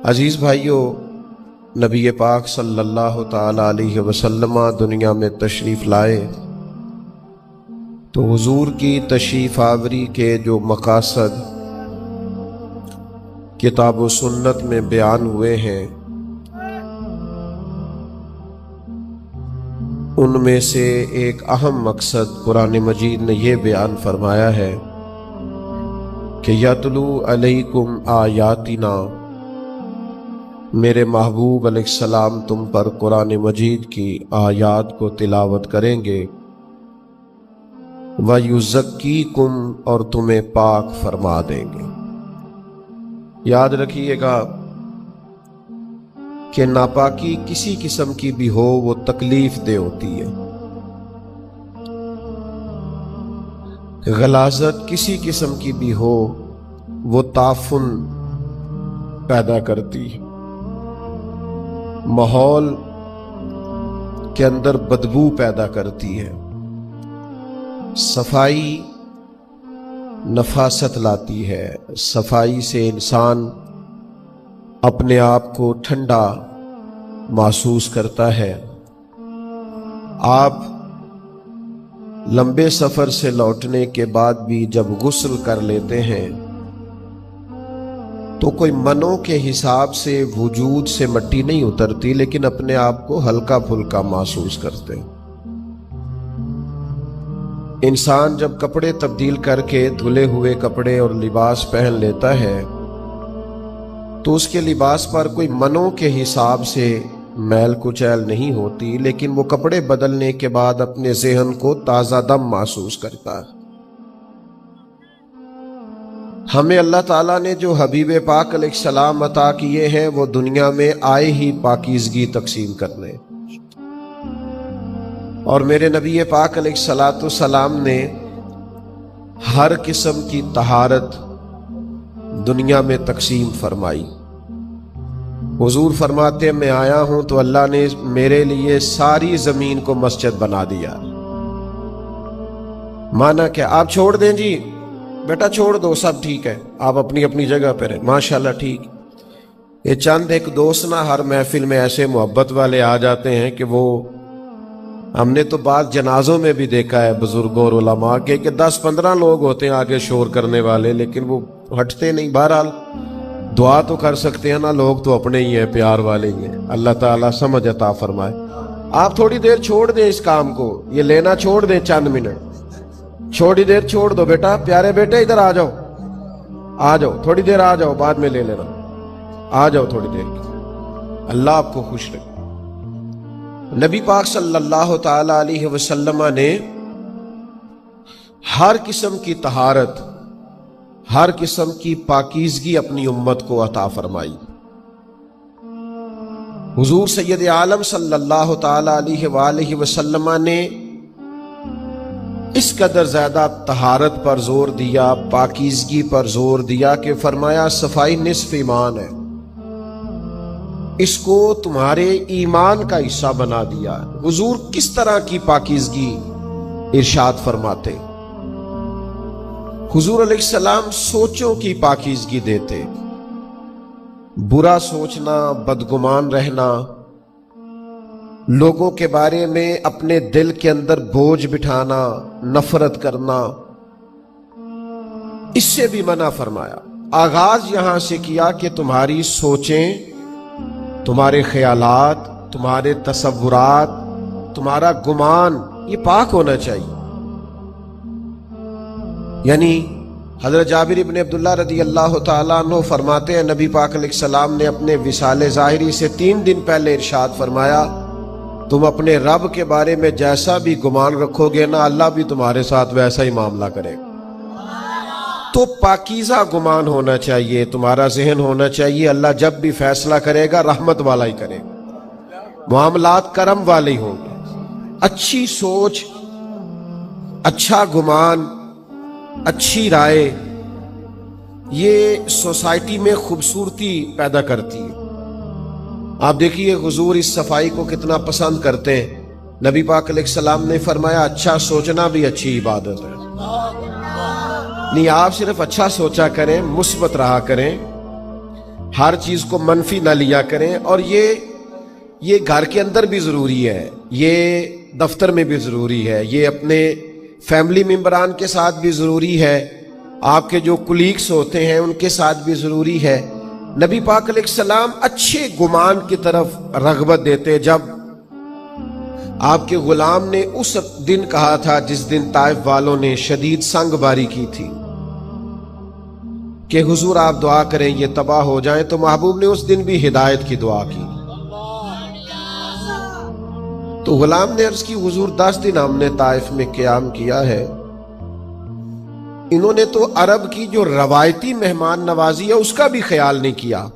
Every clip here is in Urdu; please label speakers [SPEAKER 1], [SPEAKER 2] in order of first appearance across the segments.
[SPEAKER 1] عزیز بھائیوں، نبی پاک صلی اللہ تعالی علیہ وسلم دنیا میں تشریف لائے تو حضور کی تشریف آوری کے جو مقاصد کتاب و سنت میں بیان ہوئے ہیں، ان میں سے ایک اہم مقصد قرآن مجید نے یہ بیان فرمایا ہے کہ یتلو علیکم آیاتنا، میرے محبوب علیہ السلام تم پر قرآن مجید کی آیات کو تلاوت کریں گے، وَيُزَكِّيكُمْ، اور تمہیں پاک فرما دیں گے۔ یاد رکھیے گا کہ ناپاکی کسی قسم کی بھی ہو وہ تکلیف دہ ہوتی ہے، غلاظت کسی قسم کی بھی ہو وہ تعفن پیدا کرتی ہے، ماحول کے اندر بدبو پیدا کرتی ہے، صفائی نفاست لاتی ہے، صفائی سے انسان اپنے آپ کو ٹھنڈا محسوس کرتا ہے۔ آپ لمبے سفر سے لوٹنے کے بعد بھی جب غسل کر لیتے ہیں تو کوئی منوں کے حساب سے وجود سے مٹی نہیں اترتی، لیکن اپنے آپ کو ہلکا پھلکا محسوس کرتے ہیں۔ انسان جب کپڑے تبدیل کر کے دھلے ہوئے کپڑے اور لباس پہن لیتا ہے تو اس کے لباس پر کوئی منوں کے حساب سے میل کچیل نہیں ہوتی، لیکن وہ کپڑے بدلنے کے بعد اپنے ذہن کو تازہ دم محسوس کرتا ہے۔ ہمیں اللہ تعالیٰ نے جو حبیب پاک علیہ السلام عطا کیے ہیں وہ دنیا میں آئے ہی پاکیزگی تقسیم کرنے، اور میرے نبی پاک علیہ السلام نے ہر قسم کی طہارت دنیا میں تقسیم فرمائی۔ حضور فرماتے ہیں میں آیا ہوں تو اللہ نے میرے لیے ساری زمین کو مسجد بنا دیا۔ مانا کہ آپ چھوڑ دیں جی بیٹا، چھوڑ دو، سب ٹھیک ہے، آپ اپنی اپنی جگہ پہ رہیں، ماشاءاللہ ٹھیک۔ یہ چند ایک دوست نہ ہر محفل میں ایسے محبت والے آ جاتے ہیں کہ وہ، ہم نے تو بعض جنازوں میں بھی دیکھا ہے بزرگوں اور علماء کے کہ 10-15 لوگ ہوتے ہیں آگے شور کرنے والے، لیکن وہ ہٹتے نہیں۔ بہرحال دعا تو کر سکتے ہیں نا، لوگ تو اپنے ہی ہیں، پیار والے ہی ہیں۔ اللہ تعالیٰ سمجھ عطا فرمائے۔ آپ تھوڑی دیر چھوڑ دیں اس کام کو، یہ لینا چھوڑ دیں، چند منٹ چھوڑی دیر چھوڑ دو۔ بیٹا، پیارے بیٹے ادھر آ جاؤ، آ جاؤ، تھوڑی دیر آ جاؤ، بعد میں لے لینا، آ جاؤ تھوڑی دیر کی۔ اللہ آپ کو خوش رکھے۔ نبی پاک صلی اللہ تعالی علیہ وسلم نے ہر قسم کی طہارت، ہر قسم کی پاکیزگی اپنی امت کو عطا فرمائی۔ حضور سید عالم صلی اللہ تعالی علیہ وآلہ وسلم نے اس قدر زیادہ طہارت پر زور دیا، پاکیزگی پر زور دیا کہ فرمایا صفائی نصف ایمان ہے، اس کو تمہارے ایمان کا حصہ بنا دیا۔ حضور کس طرح کی پاکیزگی ارشاد فرماتے؟ حضور علیہ السلام سوچوں کی پاکیزگی دیتے، برا سوچنا، بدگمان رہنا، لوگوں کے بارے میں اپنے دل کے اندر بوجھ بٹھانا، نفرت کرنا، اس سے بھی منع فرمایا۔ آغاز یہاں سے کیا کہ تمہاری سوچیں، تمہارے خیالات، تمہارے تصورات، تمہارا گمان یہ پاک ہونا چاہیے۔ یعنی حضرت جابر ابن عبداللہ رضی اللہ تعالیٰ عنہ فرماتے ہیں نبی پاک علیہ السلام نے اپنے وصال ظاہری سے 3 دن پہلے ارشاد فرمایا تم اپنے رب کے بارے میں جیسا بھی گمان رکھو گے نا، اللہ بھی تمہارے ساتھ ویسا ہی معاملہ کرے گا۔ تو پاکیزہ گمان ہونا چاہیے، تمہارا ذہن ہونا چاہیے اللہ جب بھی فیصلہ کرے گا رحمت والا ہی کرے گا، معاملات کرم والے ہی ہوں گے۔ اچھی سوچ، اچھا گمان، اچھی رائے یہ سوسائٹی میں خوبصورتی پیدا کرتی ہے۔ آپ دیکھیے حضور اس صفائی کو کتنا پسند کرتے ہیں۔ نبی پاک علیہ السلام نے فرمایا اچھا سوچنا بھی اچھی عبادت ہے۔ نہیں آپ صرف اچھا سوچا کریں، مثبت رہا کریں، ہر چیز کو منفی نہ لیا کریں. اور یہ گھر کے اندر بھی ضروری ہے، یہ دفتر میں بھی ضروری ہے، یہ اپنے فیملی ممبران کے ساتھ بھی ضروری ہے، آپ کے جو کولیگس ہوتے ہیں ان کے ساتھ بھی ضروری ہے. نبی پاک علیہ السلام اچھے گمان کی طرف رغبت دیتے. جب آپ کے غلام نے اس دن کہا تھا جس دن طائف والوں نے شدید سنگ باری کی تھی کہ حضور آپ دعا کریں یہ تباہ ہو جائیں، تو محبوب نے اس دن بھی ہدایت کی دعا کی. تو غلام نے عرض کی حضور 10 دن ہم نے طائف میں قیام کیا ہے، انہوں نے تو عرب کی جو روایتی مہمان نوازی ہے اس کا بھی خیال نہیں کیا،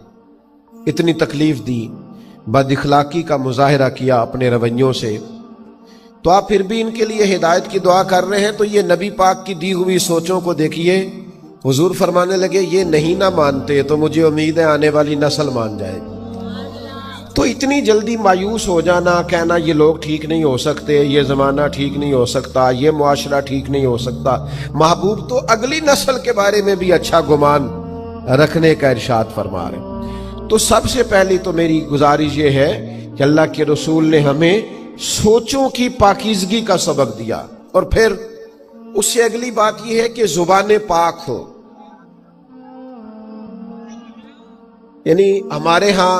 [SPEAKER 1] اتنی تکلیف دی، بد اخلاقی کا مظاہرہ کیا اپنے رویوں سے، تو آپ پھر بھی ان کے لیے ہدایت کی دعا کر رہے ہیں. تو یہ نبی پاک کی دی ہوئی سوچوں کو دیکھیے. حضور فرمانے لگے یہ نہیں نہ مانتے تو مجھے امید ہے آنے والی نسل مان جائے گی. تو اتنی جلدی مایوس ہو جانا، کہنا یہ لوگ ٹھیک نہیں ہو سکتے، یہ زمانہ ٹھیک نہیں ہو سکتا، یہ معاشرہ ٹھیک نہیں ہو سکتا. محبوب تو اگلی نسل کے بارے میں بھی اچھا گمان رکھنے کا ارشاد فرما رہے. تو سب سے پہلی تو میری گزارش یہ ہے کہ اللہ کے رسول نے ہمیں سوچوں کی پاکیزگی کا سبق دیا، اور پھر اس سے اگلی بات یہ ہے کہ زبان پاک ہو. یعنی ہمارے ہاں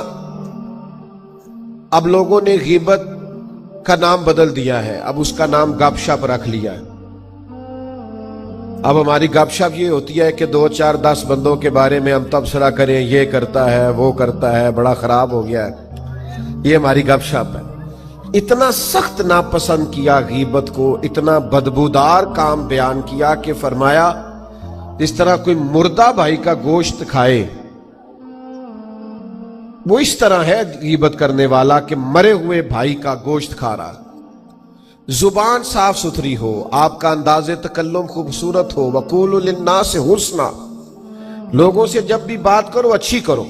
[SPEAKER 1] اب لوگوں نے غیبت کا نام بدل دیا ہے، اب اس کا نام گپ شپ رکھ لیا ہے. اب ہماری گپ شپ یہ ہوتی ہے کہ 2 4 10 بندوں کے بارے میں ہم تبصرہ کریں، یہ کرتا ہے وہ کرتا ہے، بڑا خراب ہو گیا ہے، یہ ہماری گپ شپ ہے. اتنا سخت ناپسند کیا غیبت کو، اتنا بدبودار کام بیان کیا کہ فرمایا جس طرح کوئی مردہ بھائی کا گوشت کھائے وہ اس طرح ہے غیبت کرنے والا کہ مرے ہوئے بھائی کا گوشت کھا رہا. زبان صاف ستھری ہو، آپ کا انداز تکلم خوبصورت ہو. وقولوا للناس حسنا، لوگوں سے جب بھی بات کرو اچھی کرو،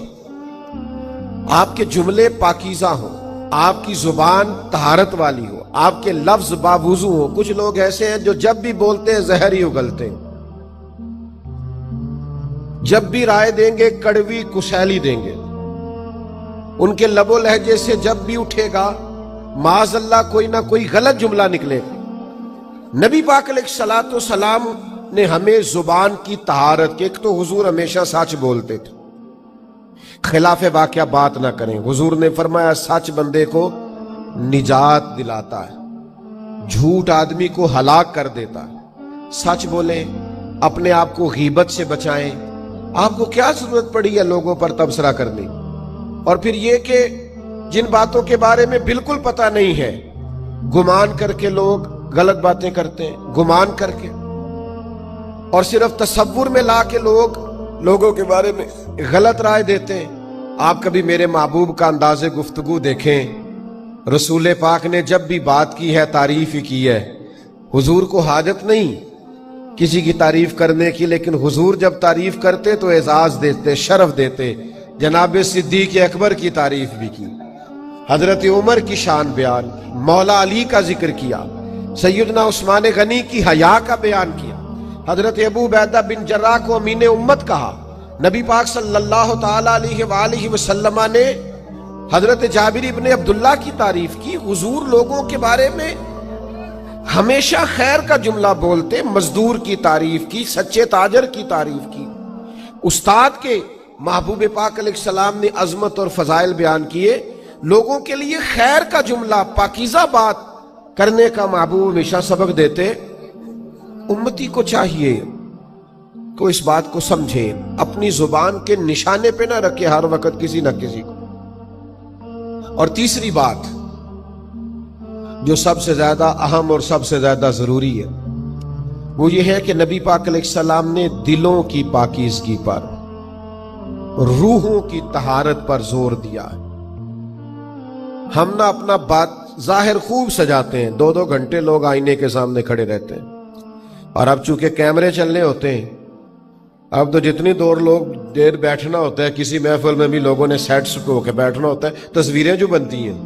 [SPEAKER 1] آپ کے جملے پاکیزہ ہوں، آپ کی زبان طہارت والی ہو، آپ کے لفظ باوضو ہو. کچھ لوگ ایسے ہیں جو جب بھی بولتے ہیں زہر ہی اگلتے ہیں، جب بھی رائے دیں گے کڑوی کسیلی دیں گے. ان کے لب و لہجے سے جب بھی اٹھے گا معاذ اللہ کوئی نہ کوئی غلط جملہ نکلے. نبی پاک علیہ الصلوۃ والسلام نے ہمیں زبان کی طہارت کے، ایک تو حضور ہمیشہ سچ بولتے تھے، خلاف واقعہ بات نہ کریں. حضور نے فرمایا سچ بندے کو نجات دلاتا ہے، جھوٹ آدمی کو ہلاک کر دیتا ہے. سچ بولیں، اپنے آپ کو غیبت سے بچائیں. آپ کو کیا ضرورت پڑی ہے لوگوں پر تبصرہ کرنے؟ اور پھر یہ کہ جن باتوں کے بارے میں بالکل پتہ نہیں ہے، گمان کر کے لوگ غلط باتیں کرتے ہیں، گمان کر کے، اور صرف تصور میں لا کے لوگوں کے بارے میں غلط رائے دیتے ہیں. آپ کبھی میرے محبوب کا انداز گفتگو دیکھیں. رسول پاک نے جب بھی بات کی ہے تعریف ہی کی ہے. حضور کو حاجت نہیں کسی کی تعریف کرنے کی، لیکن حضور جب تعریف کرتے تو اعزاز دیتے، شرف دیتے. جناب صدیق اکبر کی تعریف بھی کی، حضرت عمر کی شان بیان کی، مولا علی کا ذکر کیا، سیدنا عثمان غنی کی حیا کا بیان کیا، حضرت ابو عبیدہ بن جراح کو امین امت کہا. نبی پاک صلی اللہ تعالی علیہ وآلہ وسلم نے حضرت جابر ابن عبداللہ کی تعریف کی. حضور لوگوں کے بارے میں ہمیشہ خیر کا جملہ بولتے، مزدور کی تعریف کی، سچے تاجر کی تعریف کی. استاد کے محبوب پاک علیہ السلام نے عظمت اور فضائل بیان کیے. لوگوں کے لیے خیر کا جملہ، پاکیزہ بات کرنے کا محبوب ہمیشہ سبق دیتے. امتی کو چاہیے کہ اس بات کو سمجھے، اپنی زبان کے نشانے پہ نہ رکھے ہر وقت کسی نہ کسی کو. اور تیسری بات جو سب سے زیادہ اہم اور سب سے زیادہ ضروری ہے وہ یہ ہے کہ نبی پاک علیہ السلام نے دلوں کی پاکیزگی پر، روحوں کی طہارت پر زور دیا ہے. ہم نہ اپنا بات ظاہر خوب سجاتے ہیں، 2 گھنٹے لوگ آئینے کے سامنے کھڑے رہتے ہیں. اور اب چونکہ کیمرے چلنے ہوتے ہیں، اب تو جتنی دیر بیٹھنا ہوتا ہے، کسی محفل میں بھی لوگوں نے سیٹ ہو کے بیٹھنا ہوتا ہے، تصویریں جو بنتی ہیں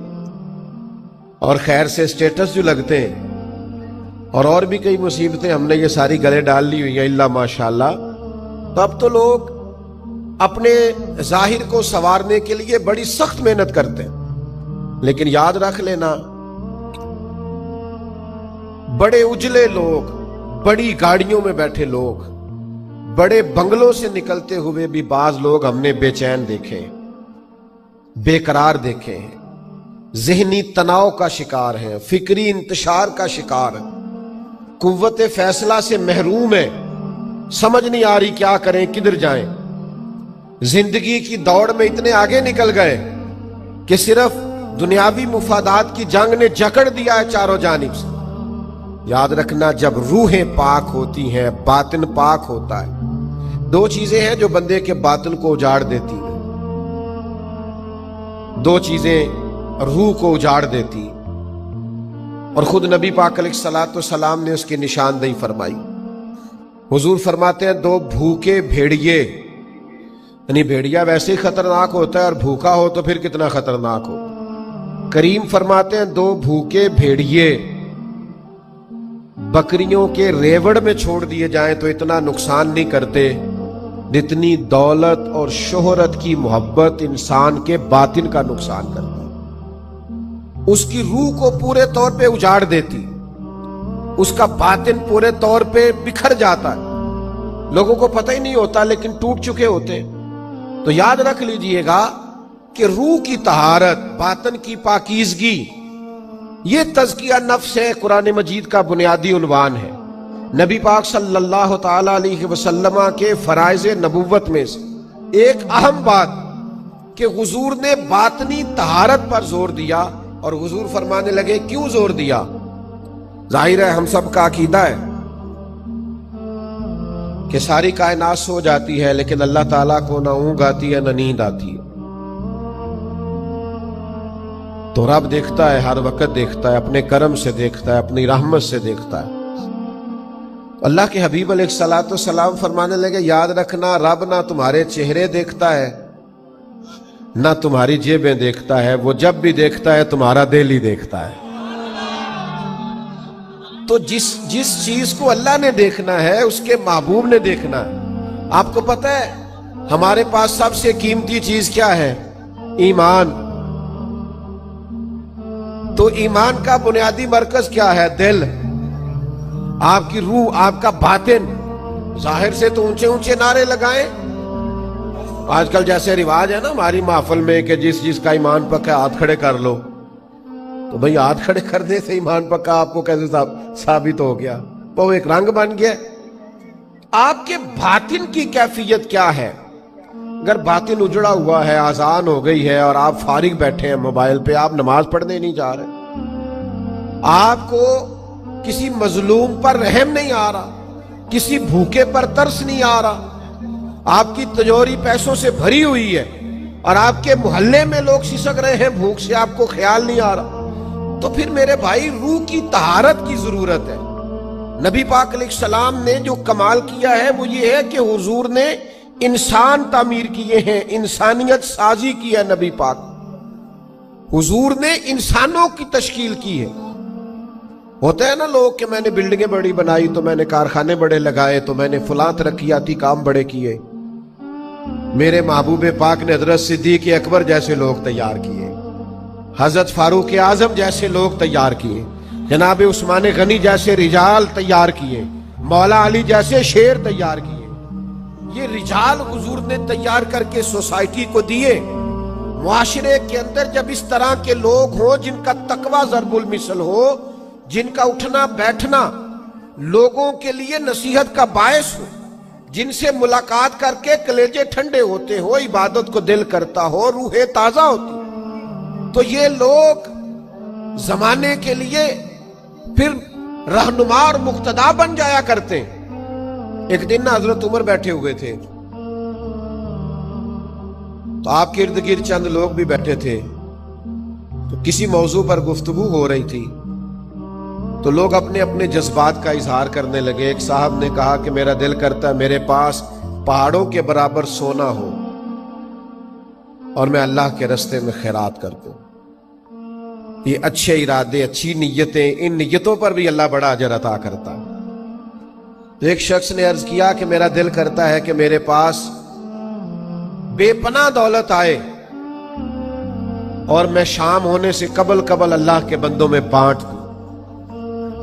[SPEAKER 1] اور خیر سے اسٹیٹس جو لگتے ہیں اور بھی کئی مصیبتیں ہم نے یہ ساری گلے ڈال لی ہوئی ہیں الا ماشاءاللہ. تو اب تو لوگ اپنے ظاہر کو سنوارنے کے لیے بڑی سخت محنت کرتے ہیں، لیکن یاد رکھ لینا بڑے اجلے لوگ، بڑی گاڑیوں میں بیٹھے لوگ، بڑے بنگلوں سے نکلتے ہوئے بھی بعض لوگ ہم نے بے چین دیکھے، بے قرار دیکھے ہیں، ذہنی تناؤ کا شکار ہیں، فکری انتشار کا شکار ہیں، قوت فیصلہ سے محروم ہیں، سمجھ نہیں آ رہی کیا کریں، کدھر جائیں، زندگی کی دوڑ میں اتنے آگے نکل گئے کہ صرف دنیاوی مفادات کی جنگ نے جکڑ دیا ہے چاروں جانب سے۔ یاد رکھنا جب روحیں پاک ہوتی ہیں، باطن پاک ہوتا ہے، دو چیزیں ہیں جو بندے کے باطن کو اجاڑ دیتی ہیں، دو چیزیں روح کو اجاڑ دیتی، اور خود نبی پاک علیہ الصلوۃ والسلام نے اس کی نشاندہی فرمائی۔ حضور فرماتے ہیں دو بھوکے بھیڑیے، یعنی بھیڑیا ویسے ہی خطرناک ہوتا ہے اور بھوکا ہو تو پھر کتنا خطرناک ہو۔ کریم فرماتے ہیں دو بھوکے بھیڑیے بکریوں کے ریوڑ میں چھوڑ دیے جائیں تو اتنا نقصان نہیں کرتے جتنی دولت اور شہرت کی محبت انسان کے باطن کا نقصان کرتی، اس کی روح کو پورے طور پہ اجاڑ دیتی، اس کا باطن پورے طور پہ بکھر جاتا ہے، لوگوں کو پتہ ہی نہیں ہوتا لیکن ٹوٹ چکے ہوتے۔ تو یاد رکھ لیجئے گا کہ روح کی طہارت، باطن کی پاکیزگی، یہ تزکیہ نفس ہے، قرآن مجید کا بنیادی عنوان ہے۔ نبی پاک صلی اللہ تعالی علیہ وسلم کے فرائض نبوت میں سے ایک اہم بات کہ حضور نے باطنی طہارت پر زور دیا، اور حضور فرمانے لگے کیوں زور دیا؟ ظاہر ہے ہم سب کا عقیدہ ہے کہ ساری کائنات سو جاتی ہے لیکن اللہ تعالیٰ کو نہ اونگ آتی ہے نہ نیند آتی ہے، تو رب دیکھتا ہے، ہر وقت دیکھتا ہے، اپنے کرم سے دیکھتا ہے، اپنی رحمت سے دیکھتا ہے۔ اللہ کے حبیب علیہ الصلوۃ والسلام فرمانے لگے یاد رکھنا رب نہ تمہارے چہرے دیکھتا ہے نہ تمہاری جیبیں دیکھتا ہے، وہ جب بھی دیکھتا ہے تمہارا دل ہی دیکھتا ہے۔ تو جس چیز کو اللہ نے دیکھنا ہے اس کے محبوب نے دیکھنا ہے۔ آپ کو پتہ ہے ہمارے پاس سب سے قیمتی چیز کیا ہے؟ ایمان۔ تو ایمان کا بنیادی مرکز کیا ہے؟ دل، آپ کی روح، آپ کا باطن۔ ظاہر سے تو اونچے اونچے نعرے لگائیں، آج کل جیسے رواج ہے نا ہماری محفل میں کہ جس کا ایمان پکا ہاتھ کھڑے کر لو، تو بھئی ہاتھ کھڑے کرنے سے ایمان پکا آپ کو کیسے ثابت ہو گیا؟ وہ ایک رنگ بن گیا۔ آپ کے باطن کی کیفیت کیا ہے؟ اگر باطن اجڑا ہوا ہے، آذان ہو گئی ہے اور آپ فارغ بیٹھے ہیں موبائل پہ، آپ نماز پڑھنے نہیں جا رہے، آپ کو کسی مظلوم پر رحم نہیں آ رہا، کسی بھوکے پر ترس نہیں آ رہا، آپ کی تجوری پیسوں سے بھری ہوئی ہے اور آپ کے محلے میں لوگ سسک رہے ہیں بھوک سے، آپ کو خیال نہیں آ رہا، تو پھر میرے بھائی روح کی طہارت کی ضرورت ہے۔ نبی پاک علیہ السلام نے جو کمال کیا ہے وہ یہ ہے کہ حضور نے انسان تعمیر کیے ہیں، انسانیت سازی کی ہے۔ نبی پاک حضور نے انسانوں کی تشکیل کی ہے۔ ہوتا ہے نا لوگ کہ میں نے بلڈنگیں بڑی بنائی تو میں نے کارخانے بڑے لگائے تو میں نے فلاں ترقیاتی کام بڑے کیے۔ میرے محبوب پاک نے حضرت صدیق اکبر جیسے لوگ تیار کیے، حضرت فاروق اعظم جیسے لوگ تیار کیے، جناب عثمان غنی جیسے رجال تیار کیے، مولا علی جیسے شیر تیار کیے۔ یہ رجال حضور نے تیار کر کے سوسائٹی کو دیے۔ معاشرے کے اندر جب اس طرح کے لوگ ہوں جن کا تقوی ضرب المثل ہو، جن کا اٹھنا بیٹھنا لوگوں کے لیے نصیحت کا باعث ہو، جن سے ملاقات کر کے کلیجے ٹھنڈے ہوتے ہو، عبادت کو دل کرتا ہو، روح تازہ ہوتی، تو یہ لوگ زمانے کے لیے پھر رہنما اور مقتدا بن جایا کرتے ہیں۔ ایک دن حضرت عمر بیٹھے ہوئے تھے تو آپ کے ارد گرد چند لوگ بھی بیٹھے تھے، تو کسی موضوع پر گفتگو ہو رہی تھی، تو لوگ اپنے اپنے جذبات کا اظہار کرنے لگے۔ ایک صاحب نے کہا کہ میرا دل کرتا ہے میرے پاس پہاڑوں کے برابر سونا ہو اور میں اللہ کے راستے میں خیرات کر دوں۔ یہ اچھے ارادے، اچھی نیتیں، ان نیتوں پر بھی اللہ بڑا اجر عطا کرتا ہے۔ تو ایک شخص نے عرض کیا کہ میرا دل کرتا ہے کہ میرے پاس بے پناہ دولت آئے اور میں شام ہونے سے قبل اللہ کے بندوں میں بانٹ دوں.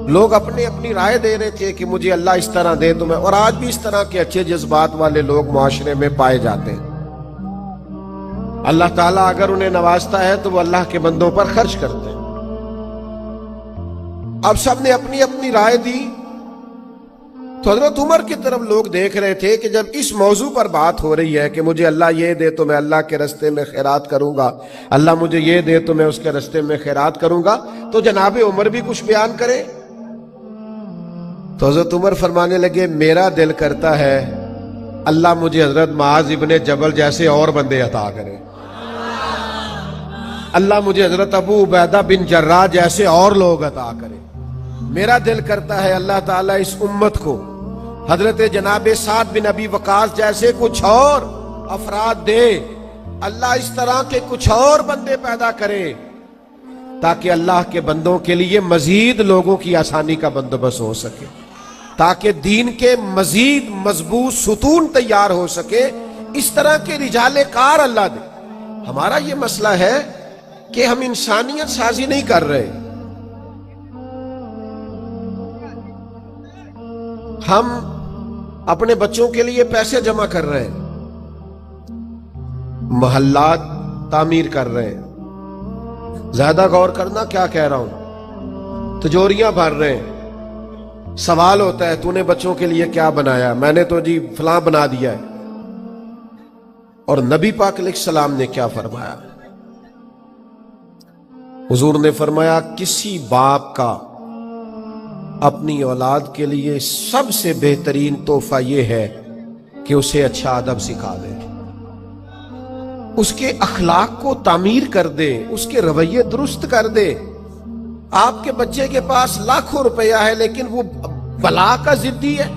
[SPEAKER 1] لوگ اپنی اپنی رائے دے رہے تھے کہ مجھے اللہ اس طرح دے تو میں، اور آج بھی اس طرح کے اچھے جذبات والے لوگ معاشرے میں پائے جاتے ہیں. اللہ تعالیٰ اگر انہیں نوازتا ہے تو وہ اللہ کے بندوں پر خرچ کرتے ہیں. اب سب نے اپنی اپنی رائے دی تو حضرت عمر کی طرف لوگ دیکھ رہے تھے کہ جب اس موضوع پر بات ہو رہی ہے کہ مجھے اللہ یہ دے تو میں اللہ کے رستے میں خیرات کروں گا، اللہ مجھے یہ دے تو میں اس کے رستے میں خیرات کروں گا، تو جناب عمر بھی کچھ بیان کرے. تو حضرت عمر فرمانے لگے میرا دل کرتا ہے اللہ مجھے حضرت معاذ ابن جبل جیسے اور بندے عطا کرے، اللہ مجھے حضرت ابو عبیدہ بن جراح جیسے اور لوگ عطا کرے. میرا دل کرتا ہے اللہ تعالیٰ اس امت کو حضرت جناب سعد بن ابی وقاص جیسے کچھ اور افراد دے، اللہ اس طرح کے کچھ اور بندے پیدا کرے تاکہ اللہ کے بندوں کے لیے مزید لوگوں کی آسانی کا بندوبست ہو سکے، تاکہ دین کے مزید مضبوط ستون تیار ہو سکے. اس طرح کے رجال کار اللہ دے. ہمارا یہ مسئلہ ہے کہ ہم انسانیت سازی نہیں کر رہے، ہم اپنے بچوں کے لیے پیسے جمع کر رہے ہیں، محلات تعمیر کر رہے ہیں. زیادہ غور کرنا کیا کہہ رہا ہوں. تجوریاں بھر رہے ہیں. سوال ہوتا ہے تو نے بچوں کے لیے کیا بنایا؟ میں نے تو جی فلاں بنا دیا ہے. اور نبی پاک علیہ السلام نے کیا فرمایا؟ حضور نے فرمایا کسی باپ کا اپنی اولاد کے لیے سب سے بہترین تحفہ یہ ہے کہ اسے اچھا ادب سکھا دے، اس کے اخلاق کو تعمیر کر دے، اس کے رویے درست کر دے. آپ کے بچے کے پاس لاکھوں روپیہ ہے لیکن وہ بلا کا ضدی ہے،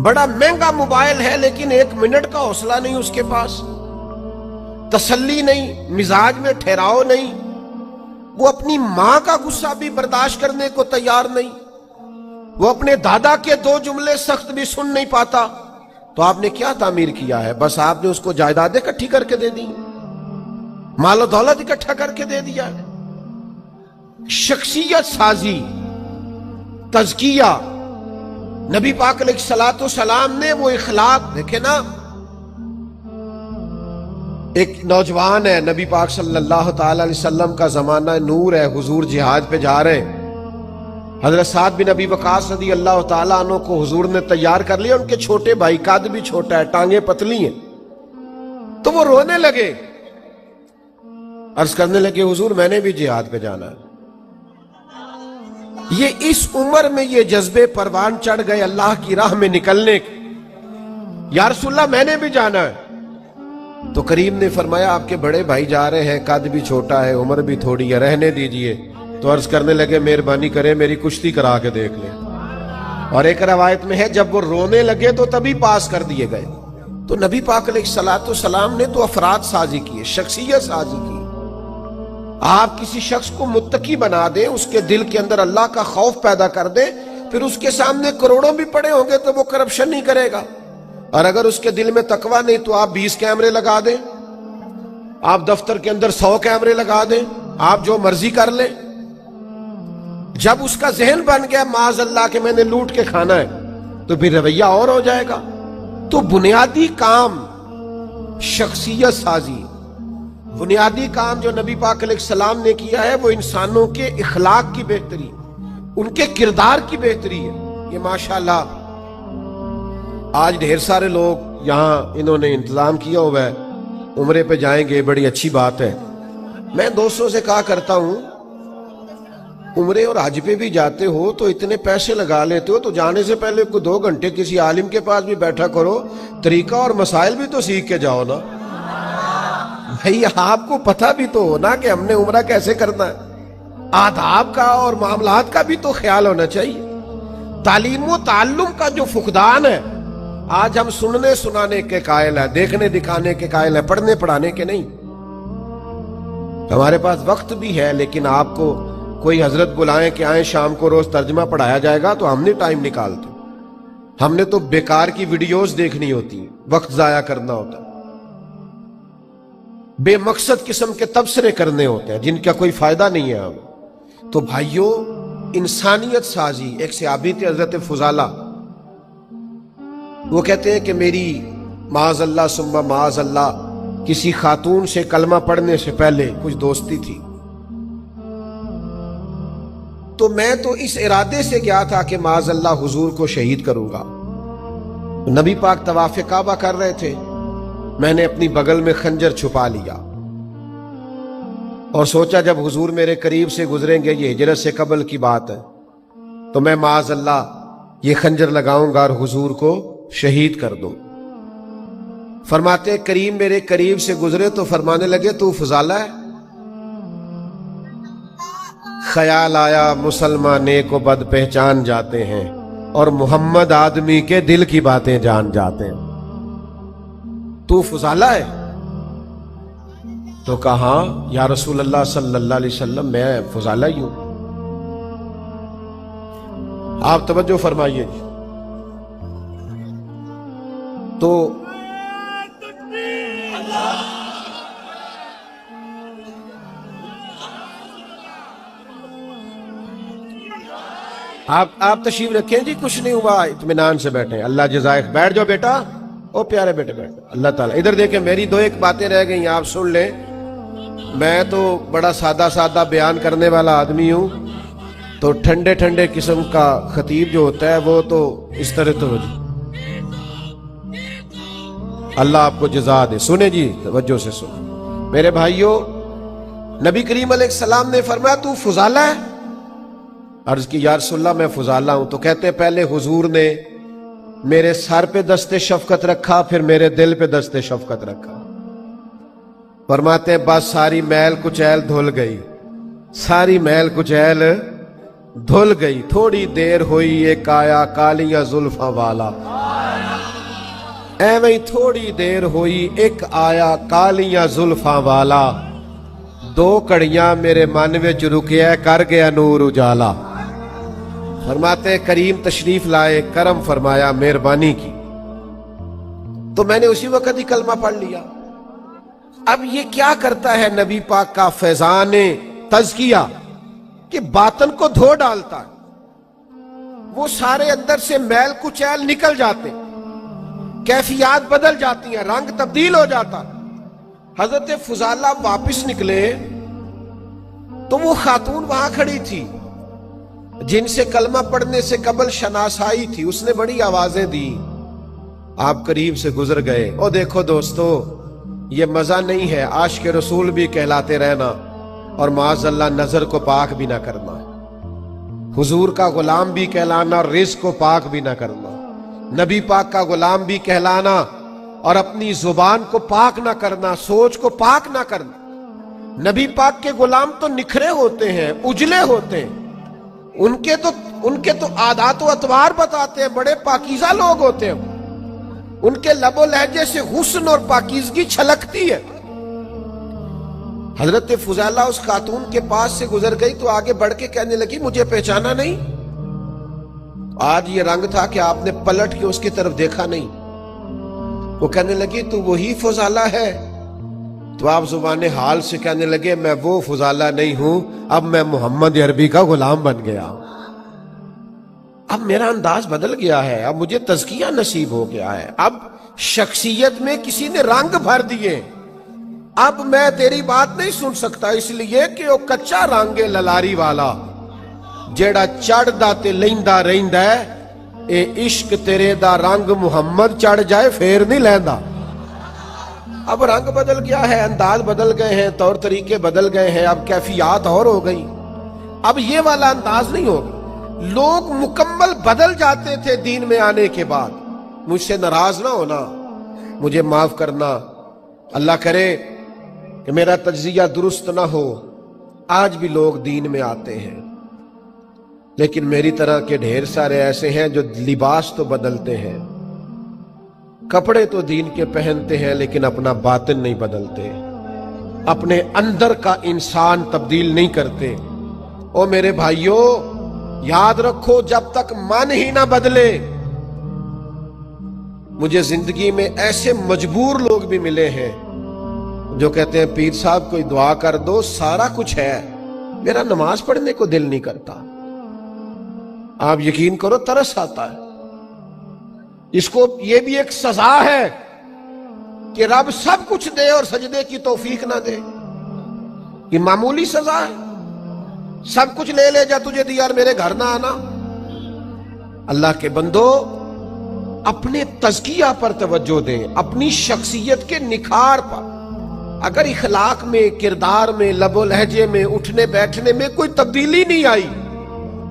[SPEAKER 1] بڑا مہنگا موبائل ہے لیکن 1 منٹ کا حوصلہ نہیں اس کے پاس، تسلی نہیں، مزاج میں ٹھہراؤ نہیں، وہ اپنی ماں کا غصہ بھی برداشت کرنے کو تیار نہیں، وہ اپنے دادا کے 2 جملے سخت بھی سن نہیں پاتا. تو آپ نے کیا تعمیر کیا ہے؟ بس آپ نے اس کو جائیدادیں اکٹھی کر کے دے دی، مال و دولت اکٹھا کر کے دے دیا. شخصیت سازی، تزکیہ، نبی پاک علیہ الصلوۃ والسلام نے وہ اخلاق دیکھے نا. ایک نوجوان ہے، نبی پاک صلی اللہ تعالی علیہ وسلم کا زمانہ نور ہے، حضور جہاد پہ جا رہے ہیں. حضرت سعد بن ابی وقاص رضی اللہ تعالیٰ عنہ کو حضور نے تیار کر لیا. ان کے چھوٹے بھائی، قد بھی چھوٹا ہے، ٹانگیں پتلی ہیں، تو وہ رونے لگے، عرض کرنے لگے حضور میں نے بھی جہاد پہ جانا ہے. یہ اس عمر میں یہ جذبے پروان چڑھ گئے اللہ کی راہ میں نکلنے کے. یا رسول اللہ میں نے بھی جانا ہے. تو کریم نے فرمایا آپ کے بڑے بھائی جا رہے ہیں، قد بھی چھوٹا ہے، عمر بھی تھوڑی ہے، رہنے دیجئے. تو عرض کرنے لگے مہربانی کرے میری کشتی کرا کے دیکھ لیں. اور ایک روایت میں ہے جب وہ رونے لگے تو تبھی پاس کر دیے گئے. تو نبی پاک علیہ الصلوۃ والسلام نے تو افراد سازی کی، شخصیت سازی کی. آپ کسی شخص کو متقی بنا دیں، اس کے دل کے اندر اللہ کا خوف پیدا کر دیں، پھر اس کے سامنے کروڑوں بھی پڑے ہوں گے تو وہ کرپشن نہیں کرے گا. اور اگر اس کے دل میں تقویٰ نہیں تو آپ 20 کیمرے لگا دیں، آپ دفتر کے اندر 100 کیمرے لگا دیں، آپ جو مرضی کر لیں. جب اس کا ذہن بن گیا معاذ اللہ کہ میں نے لوٹ کے کھانا ہے تو پھر رویہ اور ہو جائے گا. تو بنیادی کام شخصیت سازی، بنیادی کام جو نبی پاک علیہ السلام نے کیا ہے وہ انسانوں کے اخلاق کی بہتری، ان کے کردار کی بہتری ہے. یہ ماشاءاللہ آج ڈھیر سارے لوگ یہاں انہوں نے انتظام کیا ہوا ہے، عمرے پہ جائیں گے، بڑی اچھی بات ہے. میں دوستوں سے کہا کرتا ہوں عمرے اور حج پہ بھی جاتے ہو تو اتنے پیسے لگا لیتے ہو تو جانے سے پہلے کوئی 2 گھنٹے کسی عالم کے پاس بھی بیٹھا کرو، طریقہ اور مسائل بھی تو سیکھ کے جاؤ نا. بھئی آپ کو پتہ بھی تو ہونا کہ ہم نے عمرہ کیسے کرنا ہے، آداب کا اور معاملات کا بھی تو خیال ہونا چاہیے. تعلیم و تعلم کا جو فقدان ہے آج ہم سننے سنانے کے قائل ہیں، دیکھنے دکھانے کے قائل ہیں، پڑھنے پڑھانے کے نہیں. ہمارے پاس وقت بھی ہے لیکن آپ کو کوئی حضرت بلائیں کہ آئیں شام کو روز ترجمہ پڑھایا جائے گا تو ہم نہیں ٹائم نکالتے. ہم نے تو بیکار کی ویڈیوز دیکھنی ہوتی، وقت ضائع کرنا ہوتا. بے مقصد قسم کے تبصرے کرنے ہوتے ہیں جن کا کوئی فائدہ نہیں ہے ہمیں۔ تو بھائیوں، انسانیت سازی، ایک صحابی تھے حضرت فضالہ، وہ کہتے ہیں کہ میری معاذ اللہ ثم معاذ اللہ کسی خاتون سے کلمہ پڑھنے سے پہلے کچھ دوستی تھی، تو میں تو اس ارادے سے گیا تھا کہ معاذ اللہ حضور کو شہید کروں گا۔ نبی پاک طواف کعبہ کر رہے تھے، میں نے اپنی بغل میں خنجر چھپا لیا اور سوچا جب حضور میرے قریب سے گزریں گے، یہ ہجرت سے قبل کی بات ہے، تو میں معاذ اللہ یہ خنجر لگاؤں گا اور حضور کو شہید کر دوں۔ فرماتے کریم میرے قریب سے گزرے تو فرمانے لگے تو فضالہ ہے؟ خیال آیا مسلمان نیک و بد پہچان جاتے ہیں اور محمد آدمی کے دل کی باتیں جان جاتے ہیں، تو فضالہ ہے؟ تو کہا یا رسول اللہ صلی اللہ علیہ وسلم میں فضالہ ہی ہوں۔ آپ توجہ فرمائیے جی۔ تو آپ تشریف رکھیں جی، کچھ نہیں ہوا، اطمینان سے بیٹھیں، اللہ جزائے۔ بیٹھ جاؤ بیٹا، او پیارے بیٹے بیٹھ۔ اللہ تعالیٰ ادھر دیکھیں، میری دو ایک باتیں رہ گئی آپ سن لیں۔ میں تو بڑا سادہ بیان کرنے والا آدمی ہوں، تو ٹھنڈے ٹھنڈے قسم کا خطیب جو ہوتا ہے وہ تو اس طرح تو اللہ آپ کو جزا دے۔ سنیں جی، توجہ سے سنیں میرے بھائیوں، نبی کریم علیہ السلام نے فرمایا تو فضالہ ہے؟ عرض کی یا رسول اللہ میں فضالہ ہوں۔ تو کہتے پہلے حضور نے میرے سر پہ دست شفقت رکھا، پھر میرے دل پہ دست شفقت رکھا۔ فرماتے ہیں بس ساری میل کچیل دھل گئی، ساری میل کچیل دھل گئی، تھوڑی دیر ہوئی ایک آیا کالیاں زلفاں والا، ایویں تھوڑی دیر ہوئی ایک آیا کالیاں زلفاں والا، دو کڑیاں میرے من وچ رکیا کر گیا نور اجالا۔ فرماتے ہیں کریم تشریف لائے، کرم فرمایا، مہربانی کی، تو میں نے اسی وقت ہی کلمہ پڑھ لیا۔ اب یہ کیا کرتا ہے نبی پاک کا فیضان تزکیہ کہ باطن کو دھو ڈالتا ہے، وہ سارے اندر سے میل کچیل نکل جاتے، کیفیات بدل جاتی ہیں، رنگ تبدیل ہو جاتا۔ حضرت فضالہ واپس نکلے تو وہ خاتون وہاں کھڑی تھی جن سے کلمہ پڑھنے سے قبل شناسائی تھی، اس نے بڑی آوازیں دی، آپ قریب سے گزر گئے۔ او دیکھو دوستو، یہ مزہ نہیں ہے عاشق رسول بھی کہلاتے رہنا اور معاذ اللہ نظر کو پاک بھی نہ کرنا، حضور کا غلام بھی کہلانا اور رزق کو پاک بھی نہ کرنا، نبی پاک کا غلام بھی کہلانا اور اپنی زبان کو پاک نہ کرنا، سوچ کو پاک نہ کرنا۔ نبی پاک کے غلام تو نکھرے ہوتے ہیں، اجلے ہوتے ہیں، ان کے تو عادات و اطوار بتاتے ہیں، بڑے پاکیزہ لوگ ہوتے ہیں، ان کے لب و لہجے سے حسن اور پاکیزگی چھلکتی ہے۔ حضرت فضالہ اس خاتون کے پاس سے گزر گئی تو آگے بڑھ کے کہنے لگی مجھے پہچانا نہیں؟ آج یہ رنگ تھا کہ آپ نے پلٹ کے اس کی طرف دیکھا نہیں۔ وہ کہنے لگی تو وہی فضالہ ہے؟ تو آپ زبان حال سے کہنے لگے میں وہ فضالہ نہیں ہوں، اب میں محمد عربی کا غلام بن گیا، اب میرا انداز بدل گیا ہے، اب مجھے تزکیہ نصیب ہو گیا ہے، اب شخصیت میں کسی نے رنگ بھر دیے، اب میں تیری بات نہیں سن سکتا، اس لیے کہ وہ کچا رنگ للاری والا جیڑا چڑھ دا تے لیندا رہندا ہے، اے عشق تیرے دا رنگ محمد چڑھ جائے پھر نہیں لیندا۔ اب رنگ بدل گیا ہے، انداز بدل گئے ہیں، طور طریقے بدل گئے ہیں، اب کیفیات اور ہو گئی، اب یہ والا انداز نہیں ہوگا۔ لوگ مکمل بدل جاتے تھے دین میں آنے کے بعد۔ مجھ سے ناراض نہ ہونا، مجھے معاف کرنا، اللہ کرے کہ میرا تجزیہ درست نہ ہو، آج بھی لوگ دین میں آتے ہیں، لیکن میری طرح کے ڈھیر سارے ایسے ہیں جو لباس تو بدلتے ہیں، کپڑے تو دین کے پہنتے ہیں، لیکن اپنا باطن نہیں بدلتے، اپنے اندر کا انسان تبدیل نہیں کرتے۔ او میرے بھائیوں، یاد رکھو جب تک من ہی نہ بدلے۔ مجھے زندگی میں ایسے مجبور لوگ بھی ملے ہیں، جو کہتے ہیں پیر صاحب کوئی دعا کر دو، سارا کچھ ہے، میرا نماز پڑھنے کو دل نہیں کرتا، آپ یقین کرو ترس آتا ہے۔ اس کو یہ بھی ایک سزا ہے کہ رب سب کچھ دے اور سجدے کی توفیق نہ دے، یہ معمولی سزا ہے؟ سب کچھ لے لے جا، تجھے دیا اور میرے گھر نہ آنا۔ اللہ کے بندو، اپنے تزکیہ پر توجہ دیں، اپنی شخصیت کے نکھار پر۔ اگر اخلاق میں، کردار میں، لب و لہجے میں، اٹھنے بیٹھنے میں کوئی تبدیلی نہیں آئی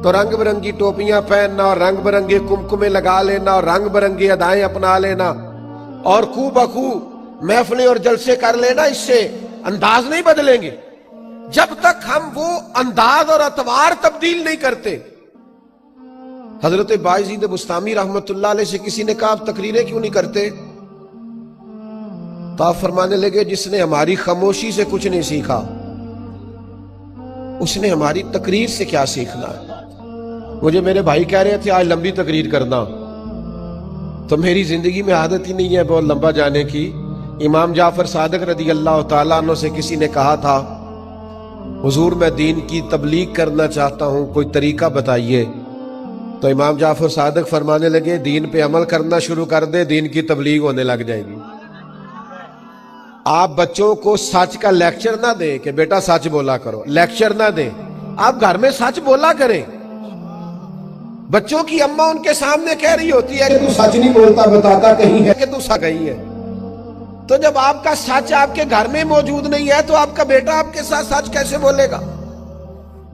[SPEAKER 1] تو رنگ برنگی ٹوپیاں پہننا اور رنگ برنگے کمکمے لگا لینا اور رنگ برنگی ادائیں اپنا لینا اور خو بخو محفلیں اور جلسے کر لینا، اس سے انداز نہیں بدلیں گے جب تک ہم وہ انداز اور اطوار تبدیل نہیں کرتے۔ حضرت بایزید بستامی رحمت اللہ علیہ سے کسی نے کہا آپ تقریریں کیوں نہیں کرتے؟ تو آپ فرمانے لگے جس نے ہماری خاموشی سے کچھ نہیں سیکھا اس نے ہماری تقریر سے کیا سیکھنا ہے۔ مجھے میرے بھائی کہہ رہے تھے آج لمبی تقریر کرنا، تو میری زندگی میں عادت ہی نہیں ہے بہت لمبا جانے کی۔ امام جعفر صادق رضی اللہ تعالیٰ عنہ سے کسی نے کہا تھا حضور میں دین کی تبلیغ کرنا چاہتا ہوں، کوئی طریقہ بتائیے۔ تو امام جعفر صادق فرمانے لگے دین پہ عمل کرنا شروع کر دے، دین کی تبلیغ ہونے لگ جائے گی۔ آپ بچوں کو سچ کا لیکچر نہ دیں کہ بیٹا سچ بولا کرو، لیکچر نہ دیں، آپ گھر میں سچ بولا کریں۔ بچوں کی اماں ان کے سامنے کہہ رہی ہوتی ہے کہ تو سچ نہیں بولتا، بتاتا کہیں ہے کہ تو سچ کہیں ہے۔ تو جب آپ کا سچ آپ کے گھر میں موجود نہیں ہے تو آپ کا بیٹا آپ کے ساتھ سچ کیسے بولے گا؟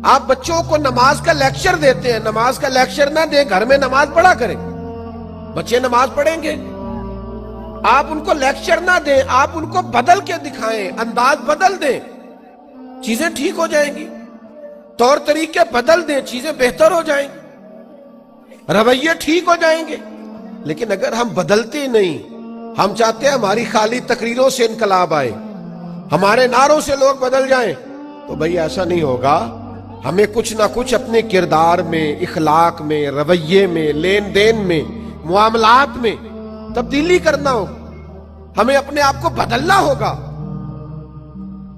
[SPEAKER 1] آپ بچوں کو نماز کا لیکچر دیتے ہیں، نماز کا لیکچر نہ دیں، گھر میں نماز پڑھا کریں، بچے نماز پڑھیں گے۔ آپ ان کو لیکچر نہ دیں، آپ ان کو بدل کے دکھائیں، انداز بدل دیں، چیزیں ٹھیک ہو جائیں گی۔ طور طریقے بدل دیں، چیزیں بہتر ہو جائیں گی، رویے ٹھیک ہو جائیں گے۔ لیکن اگر ہم بدلتے نہیں، ہم چاہتے ہیں ہماری خالی تقریروں سے انقلاب آئے، ہمارے نعروں سے لوگ بدل جائیں، تو بھئی ایسا نہیں ہوگا۔ ہمیں کچھ نہ کچھ اپنے کردار میں، اخلاق میں، رویے میں، لین دین میں، معاملات میں تبدیلی کرنا ہوگا، ہمیں اپنے آپ کو بدلنا ہوگا۔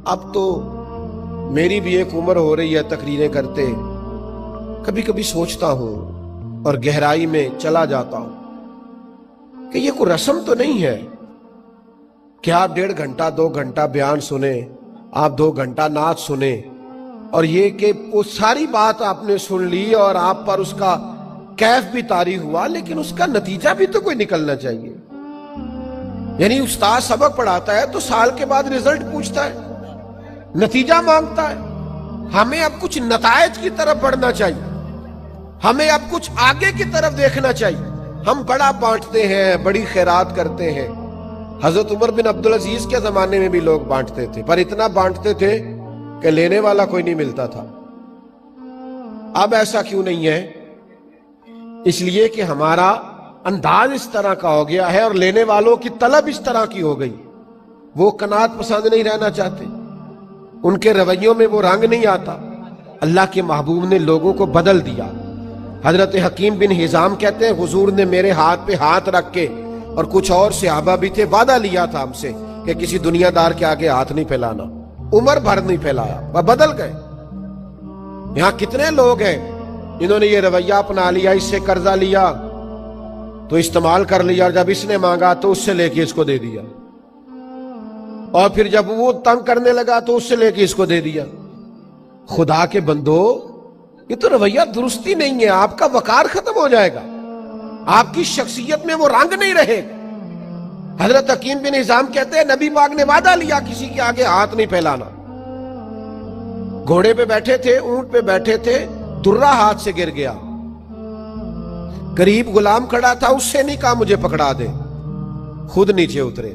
[SPEAKER 1] اب تو میری بھی ایک عمر ہو رہی ہے تقریریں کرتے، کبھی کبھی سوچتا ہوں اور گہرائی میں چلا جاتا ہوں کہ یہ کوئی رسم تو نہیں ہے کہ آپ 1.5 گھنٹہ 2 گھنٹہ بیان سنیں، آپ 2 گھنٹہ نعت سنیں، اور یہ کہ وہ ساری بات آپ نے سن لی اور آپ پر اس کا کیف بھی طاری ہوا، لیکن اس کا نتیجہ بھی تو کوئی نکلنا چاہیے۔ یعنی استاد سبق پڑھاتا ہے تو سال کے بعد رزلٹ پوچھتا ہے، نتیجہ مانگتا ہے۔ ہمیں اب کچھ نتائج کی طرف بڑھنا چاہیے، ہمیں اب کچھ آگے کی طرف دیکھنا چاہیے۔ ہم بڑا بانٹتے ہیں، بڑی خیرات کرتے ہیں۔ حضرت عمر بن عبدالعزیز کے زمانے میں بھی لوگ بانٹتے تھے، پر اتنا بانٹتے تھے کہ لینے والا کوئی نہیں ملتا تھا۔ اب ایسا کیوں نہیں ہے؟ اس لیے کہ ہمارا انداز اس طرح کا ہو گیا ہے اور لینے والوں کی طلب اس طرح کی ہو گئی۔ وہ قناعت پسند نہیں رہنا چاہتے، ان کے رویوں میں وہ رنگ نہیں آتا۔ اللہ کے محبوب نے لوگوں کو بدل دیا۔ حضرت حکیم بن حزام کہتے ہیں حضور نے میرے ہاتھ پہ ہاتھ رکھ کے، اور کچھ اور صحابہ بھی تھے، وعدہ لیا تھا ہم سے کہ کسی دنیا دار کے آگے ہاتھ نہیں پھیلانا۔ عمر بھر نہیں پھیلایا، وہ بدل گئے۔ یہاں کتنے لوگ ہیں انہوں نے یہ رویہ اپنا لیا، اس سے قرضہ لیا تو استعمال کر لیا، اور جب اس نے مانگا تو اس سے لے کے اس کو دے دیا، اور پھر جب وہ تنگ کرنے لگا تو اس سے لے کے اس کو دے دیا۔ خدا کے بندو، یہ تو رویہ درستی نہیں ہے، آپ کا وقار ختم ہو جائے گا، آپ کی شخصیت میں وہ رنگ نہیں رہے گا۔ حضرت حکیم بن حزام کہتے ہیں نبی پاک نے وعدہ لیا کسی کے آگے ہاتھ نہیں پھیلانا۔ گھوڑے پہ بیٹھے تھے، اونٹ پہ بیٹھے تھے، درہ ہاتھ سے گر گیا، قریب غلام کھڑا تھا، اس سے نہیں کہا مجھے پکڑا دے، خود نیچے اترے۔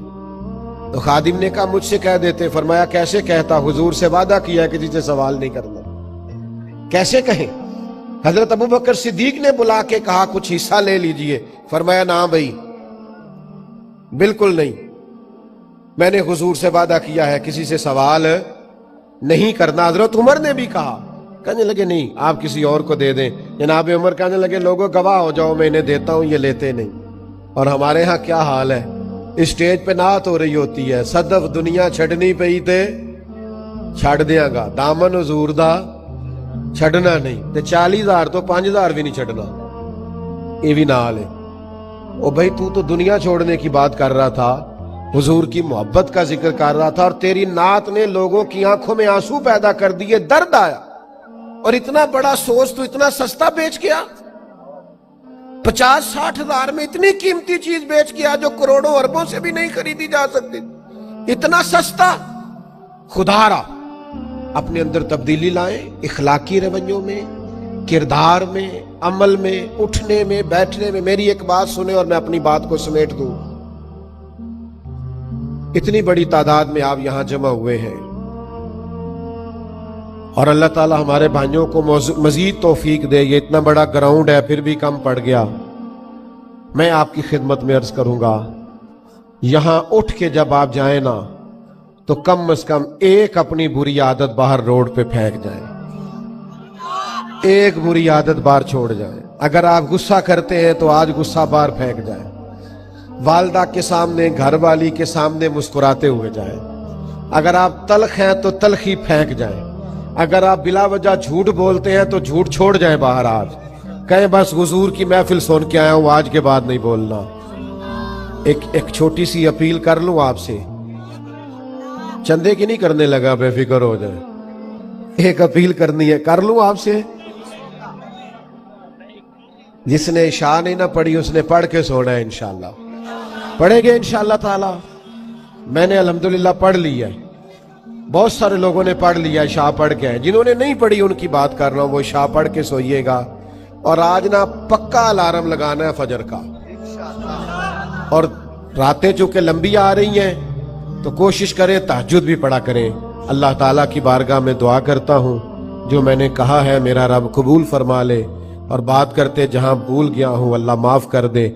[SPEAKER 1] تو خادم نے کہا مجھ سے کہہ دیتے۔ فرمایا کیسے کہتا، حضور سے وعدہ کیا کسی سے سوال نہیں کرنا، کیسے کہیں؟ حضرت ابوبکر صدیق نے بلا کے کہا کچھ حصہ لے لیجئے۔ فرمایا نہ بھائی، بالکل نہیں، میں نے حضور سے وعدہ کیا ہے کسی سے سوال نہیں کرنا۔ حضرت عمر نے بھی کہا، کہنے لگے نہیں آپ کسی اور کو دے دیں۔ جناب عمر کہنے لگے لوگوں گواہ ہو جاؤ، میں انہیں دیتا ہوں، یہ لیتے نہیں۔ اور ہمارے ہاں کیا حال ہے، اسٹیج پہ نعت ہو رہی ہوتی ہے، صدف دنیا چھڑنی پئی تے چھڑ دیاں گا، دامن حضور دا چھڑنا نہیں، تے 40,000 تو 5,000 بھی نہیں چھڑنا، یہ بھی نال ہے۔ او بھائی تو دنیا چھوڑنے کی بات کر رہا تھا، حضور کی محبت کا ذکر کر رہا تھا، اور تیری نعت نے لوگوں کی آنکھوں میں آنسو پیدا کر دیے، درد آیا، اور اتنا بڑا سوز تو اتنا سستا بیچ گیا، 50-60 ہزار میں اتنی قیمتی چیز بیچ گیا جو کروڑوں اربوں سے بھی نہیں خریدی جا سکتی، اتنا سستا۔ خدا را اپنے اندر تبدیلی لائیں، اخلاقی رویوں میں، کردار میں، عمل میں، اٹھنے میں، بیٹھنے میں۔ میری ایک بات سنیں اور میں اپنی بات کو سمیٹ دوں۔ اتنی بڑی تعداد میں آپ یہاں جمع ہوئے ہیں، اور اللہ تعالی ہمارے بھائیوں کو مزید توفیق دے۔ یہ اتنا بڑا گراؤنڈ ہے پھر بھی کم پڑ گیا۔ میں آپ کی خدمت میں عرض کروں گا، یہاں اٹھ کے جب آپ جائیں نا تو کم از کم ایک اپنی بری عادت باہر روڈ پہ پھینک جائیں، ایک بری عادت باہر چھوڑ جائیں۔ اگر آپ غصہ کرتے ہیں تو آج غصہ باہر پھینک جائیں، والدہ کے سامنے، گھر والی کے سامنے مسکراتے ہوئے جائیں۔ اگر آپ تلخ ہیں تو تلخی پھینک جائیں، اگر آپ بلا وجہ جھوٹ بولتے ہیں تو جھوٹ چھوڑ جائیں باہر۔ آج کہیں بس حضور کی محفل سن کے آیا ہوں، آج کے بعد نہیں بولنا۔ ایک چھوٹی سی اپیل کر لوں آپ سے، چندے کی نہیں کرنے لگا، بے فکر ہو جائے۔ ایک اپیل کرنی ہے، کر لوں آپ سے۔ جس نے عشاء نہیں نہ پڑھی اس نے پڑھ کے سونا ہے، انشاءاللہ پڑھیں گے انشاءاللہ تعالی۔ میں نے الحمدللہ پڑھ لی ہے، بہت سارے لوگوں نے پڑھ لیا، عشاء پڑھ کے ہیں۔ جنہوں نے نہیں پڑھی ان کی بات کر رہا ہوں، وہ عشاء پڑھ کے سوئیے گا۔ اور آج نا پکا الارم لگانا ہے فجر کا، اور راتیں چونکہ لمبی آ رہی ہیں تو کوشش کریں تہجد بھی پڑھا کریں۔ اللہ تعالیٰ کی بارگاہ میں دعا کرتا ہوں جو میں نے کہا ہے میرا رب قبول فرما لے، اور بات کرتے جہاں بھول گیا ہوں اللہ معاف کر دے۔